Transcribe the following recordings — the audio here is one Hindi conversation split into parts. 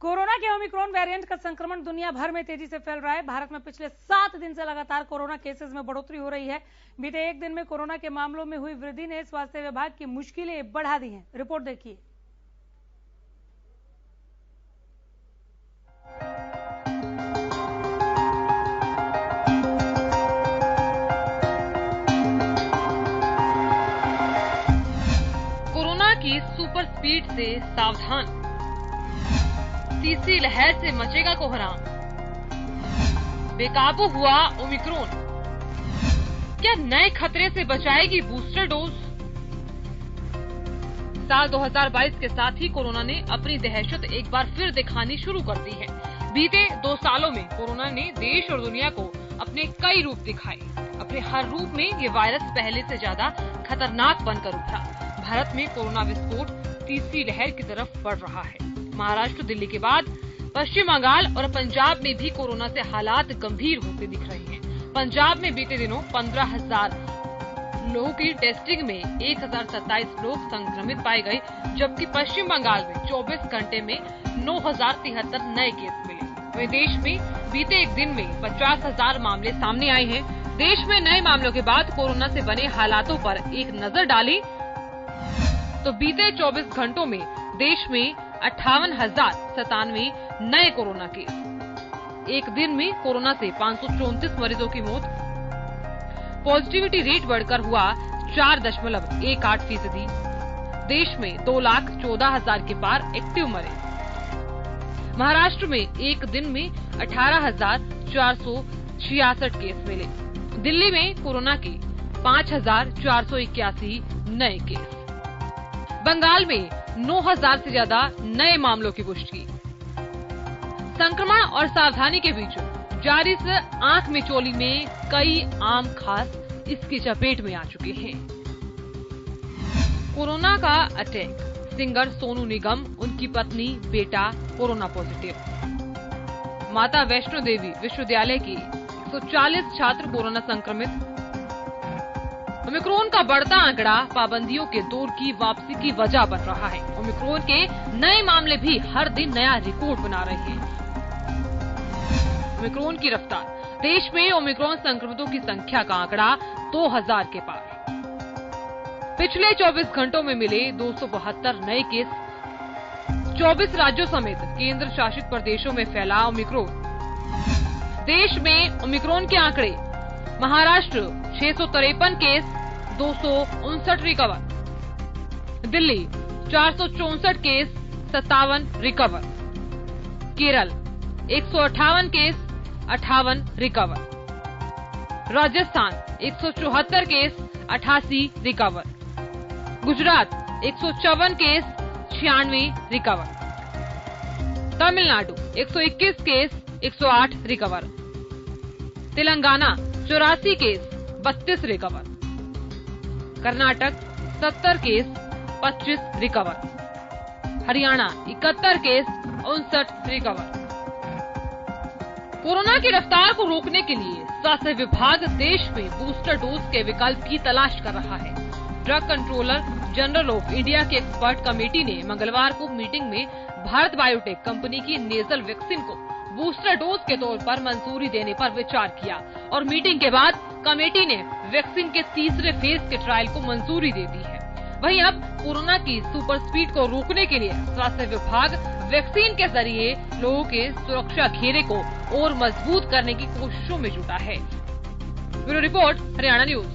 कोरोना के ओमिक्रॉन वेरिएंट का संक्रमण दुनिया भर में तेजी से फैल रहा है। भारत में पिछले 7 दिन से लगातार कोरोना केसेस में बढ़ोतरी हो रही है। बीते एक दिन में कोरोना के मामलों में हुई वृद्धि ने स्वास्थ्य विभाग की मुश्किलें बढ़ा दी हैं। रिपोर्ट देखिए। कोरोना की सुपर स्पीड से सावधान, तीसरी लहर से मचेगा कोहराम, बेकाबू हुआ ओमिक्रॉन, क्या नए खतरे से बचाएगी बूस्टर डोज? साल 2022 के साथ ही कोरोना ने अपनी दहशत एक बार फिर दिखानी शुरू कर दी है। बीते 2 सालों में कोरोना ने देश और दुनिया को अपने कई रूप दिखाए। अपने हर रूप में ये वायरस पहले से ज्यादा खतरनाक बनकर उभरा। भारत में कोरोना विस्फोट तीसरी लहर की तरफ बढ़ रहा है। महाराष्ट्र, दिल्ली के बाद पश्चिम बंगाल और पंजाब में भी कोरोना से हालात गंभीर होते दिख रहे हैं। पंजाब में बीते दिनों 15,000 लोगों की टेस्टिंग में 1,027 लोग संक्रमित पाए गए, जबकि पश्चिम बंगाल में 24 घंटे में 9,073 नए केस मिले। वहीं देश में बीते एक दिन में 50,000 मामले सामने आए हैं। देश में नए मामलों के बाद कोरोना से बने हालातों पर एक नजर डालें तो बीते 24 घंटों में देश में 58,097 नए कोरोना केस। एक दिन में कोरोना से 534 मरीजों की मौत। पॉजिटिविटी रेट बढ़कर हुआ 4.18%। देश में 2,14,000 के पार एक्टिव मरीज। महाराष्ट्र में एक दिन में 18,466 केस मिले। दिल्ली में कोरोना के 5,481 नए केस। बंगाल में 9,000 से ज्यादा नए मामलों की पुष्टि। संक्रमण और सावधानी के बीच जारी इस आंख मिचौली में कई आम खास इसकी चपेट में आ चुके हैं। कोरोना का अटैक, सिंगर सोनू निगम, उनकी पत्नी, बेटा कोरोना पॉजिटिव। माता वैष्णो देवी विश्वविद्यालय के 140 छात्र कोरोना संक्रमित। ओमिक्रॉन का बढ़ता आंकड़ा पाबंदियों के दौर की वापसी की वजह बन रहा है। ओमिक्रॉन के नए मामले भी हर दिन नया रिकॉर्ड बना रहे हैं। ओमिक्रॉन की रफ्तार, देश में ओमिक्रॉन संक्रमितों की संख्या का आंकड़ा 2,000 के पार। पिछले 24 घंटों में मिले 272 नए केस। 24 राज्यों समेत केंद्र शासित प्रदेशों में फैला ओमिक्रॉन। देश में ओमिक्रॉन के आंकड़े, Maharashtra 653 case, 259 recover. Delhi 464 case, 57 recover. Kerala 158 case, 58 recover. Rajasthan 174 case, 88 recover. Gujarat 154 case, 96 recover. Tamil Nadu 121 case, 108 recover. Telangana 84 case, 32 recover. Karnataka 70 case, 25 recover. Haryana 71 case, 59 recover. Corona की रफ्तार को रोकने के लिए स्वास्थ्य विभाग देश में बूस्टर डोज के विकल्प की तलाश कर रहा है। Drug controller general of India की एक्सपर्ट कमेटी ने मंगलवार को मीटिंग में भारत बायोटेक कंपनी की नेजल वैक्सीन को बूस्टर डोज के तौर पर मंजूरी देने पर विचार किया और मीटिंग के बाद कमेटी ने वैक्सीन के तीसरे फेज के ट्रायल को मंजूरी दे दी है। वहीं अब कोरोना की सुपर स्पीड को रोकने के लिए स्वास्थ्य विभाग वैक्सीन के जरिए लोगों के सुरक्षा घेरे को और मजबूत करने की कोशिशों में जुटा है। Bureau report, Haryana news.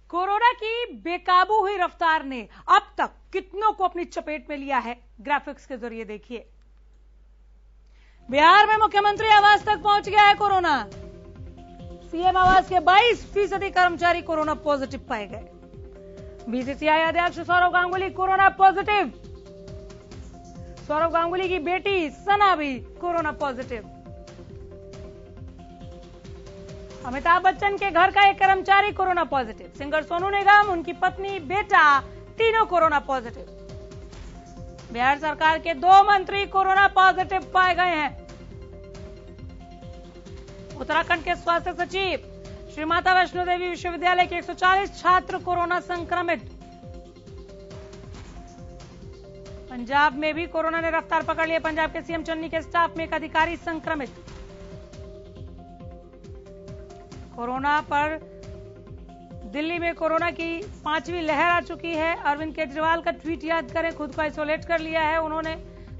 Corona की बेकाबू हुई रफ्तार ने अब तक कितनों को अपनी चपेट में लिया है, ग्राफिक्स के जरिए देखिए। बिहार में मुख्यमंत्री आवास तक पहुंच गया है कोरोना। सीएम आवास के 22% कर्मचारी कोरोना पॉजिटिव पाए गए। बीसीसीआई अध्यक्ष सौरव गांगुली कोरोना पॉजिटिव। सौरव गांगुली की बेटी सना भी कोरोना पॉजिटिव। अमिताभ बच्चन के घर का एक कर्मचारी corona positive. Singer Sonu Nigam, उनकी पत्नी, बेटा तीनों कोरोना पॉजिटिव। बिहार सरकार के 2 मंत्री कोरोना पॉजिटिव पाए गए हैं। उत्तराखंड के स्वास्थ्य सचिव श्री माता वैष्णो देवी विश्वविद्यालय के 140 छात्र कोरोना संक्रमित। पंजाब में भी कोरोना ने रफ्तार पकड़ लिया। पंजाब के सीएम चन्नी के स्टाफ में एक अधिकारी संक्रमित। कोरोना पर दिल्ली में कोरोना की 5वीं लहर आ चुकी है। अरविंद केजरीवाल का ट्वीट याद करें, खुद को आइसोलेट कर लिया है उन्होंने।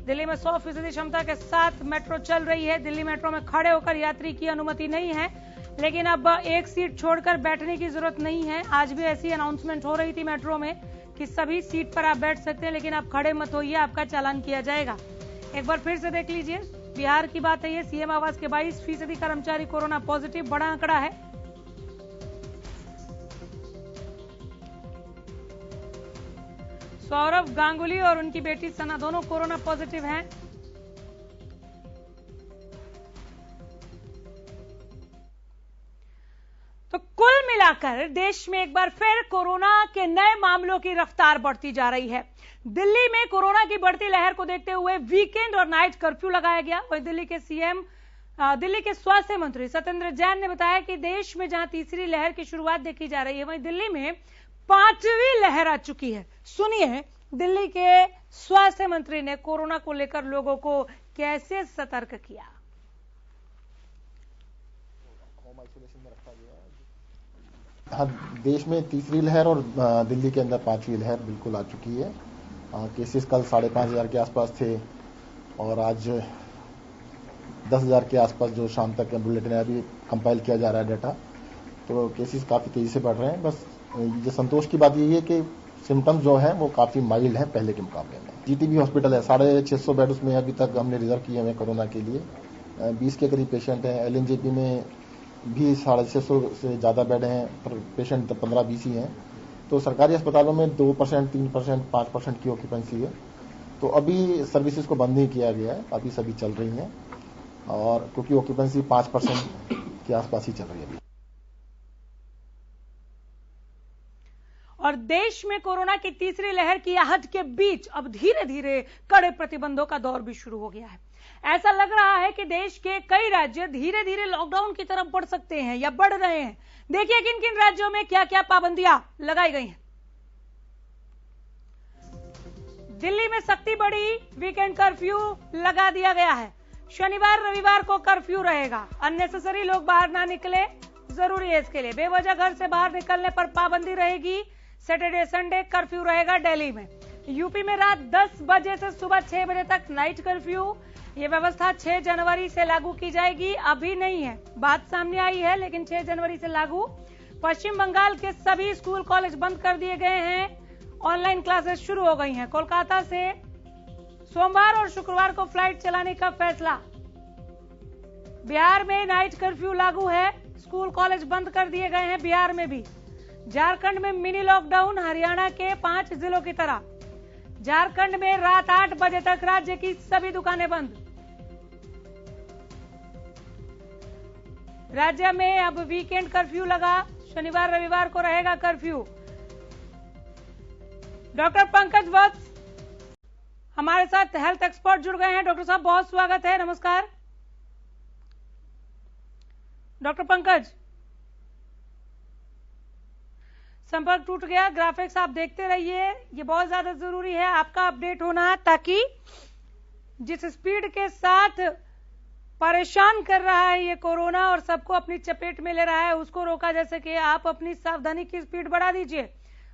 दिल्ली में 100% क्षमता के साथ मेट्रो चल रही है। दिल्ली मेट्रो में खड़े होकर यात्री की अनुमति नहीं है, लेकिन अब एक सीट छोड़कर बैठने की जरूरत नहीं है। आज भी ऐसी अनाउंसमेंट हो रही थी मेट्रो में कि सभी सीट पर आप बैठ सकते हैं, लेकिन आप खड़े मत होइए, आपका चालान किया जाएगा। एक बार फिर से देख लीजिए, बिहार की बात है ये। सीएम आवास के 22% कर्मचारी कोरोना पॉजिटिव, बड़ा आंकड़ा है। सौरव गांगुली और उनकी बेटी सना दोनों कोरोना पॉजिटिव हैं। तो कुल मिलाकर देश में एक बार फिर कोरोना के नए मामलों की रफ्तार बढ़ती जा रही है। दिल्ली में कोरोना की बढ़ती लहर को देखते हुए वीकेंड और नाइट कर्फ्यू लगाया गया। वहीं दिल्ली के स्वास्थ्य मंत्री सत्येंद्र जैन ने बताया कि देश में जहां तीसरी लहर की शुरुआत देखी जा रही है, वहीं दिल्ली में 5वीं लहर आ चुकी है। सुनिए दिल्ली के स्वास्थ्य मंत्री ने कोरोना को लेकर लोगों को कैसे सतर्क किया। होम आइसोलेशन में रखा गया है। हाँ, देश में तीसरी लहर और दिल्ली के अंदर 5वीं लहर बिल्कुल आ चुकी है। केसेस कल 5,500 के आसपास थे और आज 10,000 के आसपास जो शाम तक बुलेटिन है, अभी कंपाइल किया जा रहा है डाटा। तो केसेस काफी तेजी से बढ़ रहे हैं। बस ये संतोष की बात यही है कि सिम्टम्स जो है वो काफी माइल्ड है पहले के मुकाबले में। जीटीबी हॉस्पिटल है, 650 बेड उसमें अभी तक हमने रिजर्व किए हैं कोरोना के लिए। 20 के करीब पेशेंट हैं। एलएनजेपी में भी 650 से ज्यादा बेड हैं, पर पेशेंट 15-20 ही हैं। तो सरकारी अस्पतालों में 2%, 3%, 5% की ऑक्यूपेंसी है। तो अभी सर्विसेज को बंद नहीं किया गया है, अभी सभी चल रही हैं, और क्योंकि ऑक्यूपेंसी 5% के आसपास ही चल रही है अभी। और देश में कोरोना की तीसरी लहर की आहट के बीच अब धीरे धीरे कड़े प्रतिबंधों का दौर भी शुरू हो गया है। ऐसा लग रहा है कि देश के कई राज्य धीरे धीरे लॉकडाउन की तरफ बढ़ सकते हैं या बढ़ रहे हैं। देखिए किन किन राज्यों में क्या क्या पाबंदियां लगाई गई हैं। दिल्ली में सख्ती बढ़ी, वीकेंड कर्फ्यू लगा दिया गया है। शनिवार रविवार को कर्फ्यू रहेगा। अननेसेसरी लोग बाहर ना निकले, जरूरी है इसके लिए। बेवजह घर से बाहर निकलने पर पाबंदी रहेगी। सैटरडे संडे कर्फ्यू रहेगा दिल्ली में। यूपी में रात 10 बजे से सुबह 6 बजे तक नाइट कर्फ्यू। ये व्यवस्था 6 जनवरी से लागू की जाएगी। अभी नहीं है, बात सामने आई है, लेकिन 6 जनवरी से लागू। पश्चिम बंगाल के सभी स्कूल कॉलेज बंद कर दिए गए हैं। ऑनलाइन क्लासेस शुरू हो गई हैं। कोलकाता से सोमवार और शुक्रवार को फ्लाइट चलाने का फैसला। बिहार में नाइट कर्फ्यू लागू है। स्कूल कॉलेज बंद कर दिए गए हैं बिहार में भी। झारखंड में मिनी लॉकडाउन, हरियाणा के 5 जिलों की तरह। झारखंड में रात 8 बजे तक राज्य की सभी दुकानें बंद। राज्य में अब वीकेंड कर्फ्यू लगा। शनिवार रविवार को रहेगा कर्फ्यू। डॉक्टर पंकज वत्स हमारे साथ हेल्थ एक्सपर्ट जुड़ गए हैं। डॉक्टर साहब बहुत स्वागत है, नमस्कार। डॉक्टर पंकज, संपर्क टूट गया। ग्राफिक्स आप देखते रहिए, ये बहुत ज्यादा जरूरी है आपका अपडेट होना, ताकि जिस स्पीड के साथ परेशान कर रहा है ये कोरोना और सबको अपनी चपेट में ले रहा है, उसको रोका जा सके। आप अपनी सावधानी की स्पीड बढ़ा दीजिए।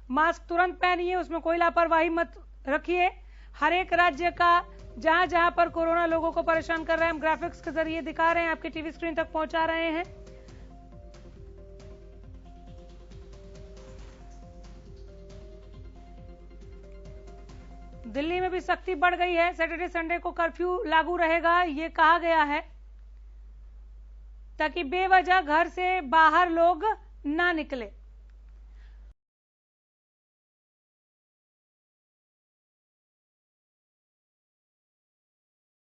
मास्क तुरंत पहनिए, उसमें कोई लापरवाही मत रखिए। हर एक राज्य का जहां जहां पर कोरोना लोगों को परेशान कर रहा है, हम ग्राफिक्स के जरिए दिखा रहे हैं, आपके टीवी स्क्रीन तक पहुंचा रहे हैं। दिल्ली में भी सख्ती बढ़ गई है। सैटरडे संडे को कर्फ्यू लागू रहेगा, ये कहा गया है, ताकि बेवजह घर से बाहर लोग ना निकले।